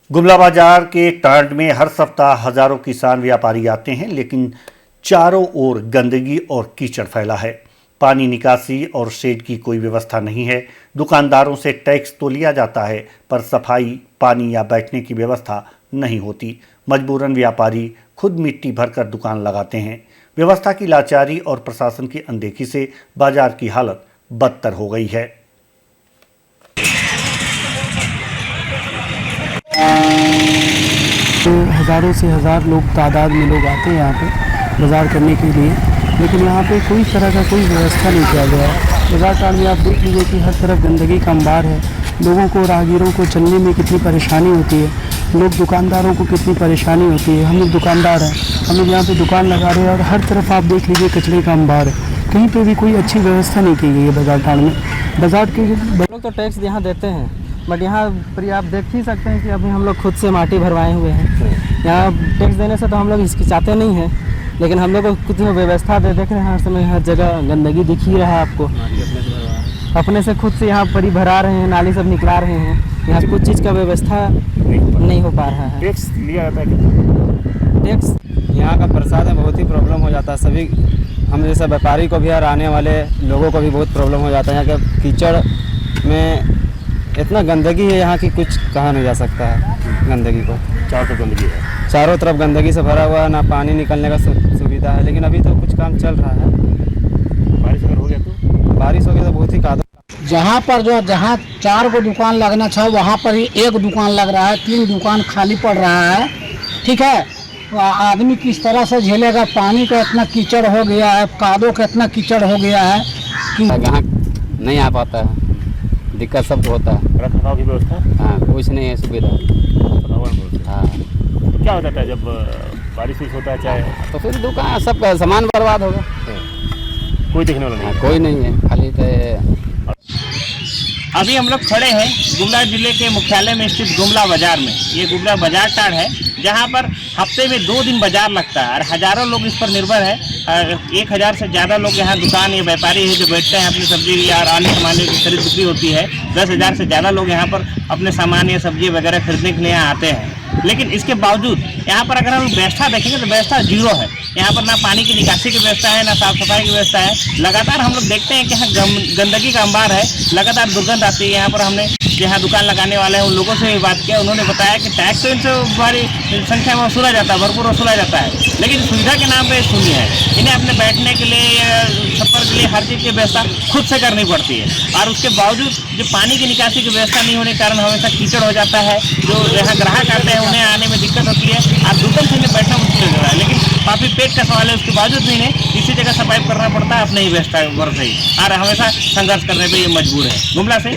गुमला बाजार के टांड में हर सप्ताह हजारों किसान व्यापारी आते हैं, लेकिन चारों ओर गंदगी और कीचड़ फैला है। पानी निकासी और शेड की कोई व्यवस्था नहीं है। दुकानदारों से टैक्स तो लिया जाता है, पर सफाई, पानी या बैठने की व्यवस्था नहीं होती। मजबूरन व्यापारी खुद मिट्टी भरकर दुकान लगाते हैं। व्यवस्था की लाचारी और प्रशासन की अनदेखी से बाजार की हालत बदतर हो गई है। तो हज़ारों से हज़ार लोग तादाद में लोग आते हैं यहाँ पे बाज़ार करने के लिए, लेकिन यहाँ पे कोई तरह का कोई व्यवस्था नहीं किया गया है। बाज़ार टाउन में आप देख लीजिए कि हर तरफ गंदगी का अंबार है। लोगों को, राहगीरों को चलने में कितनी परेशानी होती है, लोग दुकानदारों को कितनी परेशानी होती है। हम लोग दुकानदार हैं, हम लोग यहाँ पे दुकान लगा रहे हैं और हर तरफ आप देख लीजिए कचरे का अंबार है। कहीं पे भी कोई अच्छी व्यवस्था नहीं की गई है बाज़ार टाउन में। बाज़ार के लोग तो टैक्स यहाँ देते हैं, बट यहाँ पर आप देख ही सकते हैं कि अभी हम लोग खुद से माटी भरवाए हुए हैं। यहाँ टैक्स देने से तो हम लोग हिचकिचाते नहीं हैं, लेकिन हम लोग को कुछ व्यवस्था देख रहे हैं। हर समय हर जगह गंदगी दिख ही रहा है आपको। अपने से खुद से यहाँ परी भरा रहे हैं, नाली सब निकला रहे हैं। यहाँ कुछ चीज़ का व्यवस्था नहीं हो पा रहा है। टैक्स लिया जाता है। टैक्स यहाँ का प्रसाद में बहुत ही प्रॉब्लम हो जाता है। सभी हम जैसे व्यापारी को भी और आने वाले लोगों को भी बहुत प्रॉब्लम हो जाता है। यहाँ के कीचड़ में इतना गंदगी है यहाँ की, कुछ कहा नहीं जा सकता है। गंदगी को चारों तरफ गंदगी है, चारों तरफ गंदगी से भरा हुआ है, ना पानी निकलने का सुविधा है। लेकिन अभी तो कुछ काम चल रहा है। बारिश अगर हो गया तो बारिश हो गया तो बहुत ही कादो। जहाँ पर जहाँ 4 गो दुकान लगना चाहिए वहाँ पर ही 1 दुकान लग रहा है, 3 दुकान खाली पड़ रहा है। ठीक है, तो आदमी किस तरह से झेलेगा? पानी का इतना कीचड़ हो गया है, कादो का इतना कीचड़ हो गया है कि यहाँ नहीं आ पाता है, दिक्कत सब होता है। रखरखाव की व्यवस्था हाँ, कुछ नहीं है सुविधा। हाँ, तो क्या हो जाता है जब बारिश होता है चाहे तो फिर दुकान सब सामान बर्बाद होगा। कोई देखने वाला नहीं? हाँ, कोई नहीं है, खाली तो। अभी हम लोग खड़े हैं गुमला जिले के मुख्यालय में स्थित गुमला बाजार में। ये गुमला बाजार टाड़ है, जहाँ पर हफ्ते में 2 दिन बाजार लगता है और हज़ारों लोग इस पर निर्भर है। 1000 से ज़्यादा लोग यहाँ दुकान या व्यापारी है जो बैठते हैं, अपनी सब्जी या अन्य सामान की खरीद बिक्री होती है। 10,000 से ज़्यादा लोग यहाँ पर अपने सामान या सब्जी वगैरह खरीदने के लिए आते हैं। लेकिन इसके बावजूद यहाँ पर अगर हम व्यवस्था देखेंगे तो व्यवस्था जीरो है। यहाँ पर ना पानी की निकासी की व्यवस्था है, ना साफ सफाई की व्यवस्था है। लगातार हम लोग देखते हैं कि यहाँ गंदगी का अंबार है, लगातार दुर्गंध आती है। यहाँ पर हमने जहाँ दुकान लगाने वाले हैं उन लोगों से भी बात किया, उन्होंने बताया कि टैक्स तो इनसे बड़ी संख्या में वसूला जाता है, भरपूर वसूला जाता है, लेकिन सुविधा के नाम पे शून्य है। इन्हें अपने बैठने के लिए या छप्पर के लिए हर चीज़ की व्यवस्था खुद से करनी पड़ती है। और उसके बावजूद जो पानी की निकासी की व्यवस्था नहीं होने के कारण हमेशा कीचड़ हो जाता है। जो यहाँ ग्राहक आते हैं उन्हें आने में दिक्कत होती है और दुकान से इन्हें बैठना मुश्किल हो रहा है। लेकिन काफ़ी पेट का सवाल है, उसके बावजूद भी इन्हें इसी जगह सर्वाइव करना पड़ता है अपने ही व्यवस्था पर से ही, और हमेशा संघर्ष करने पर ये मजबूर है। गुमला से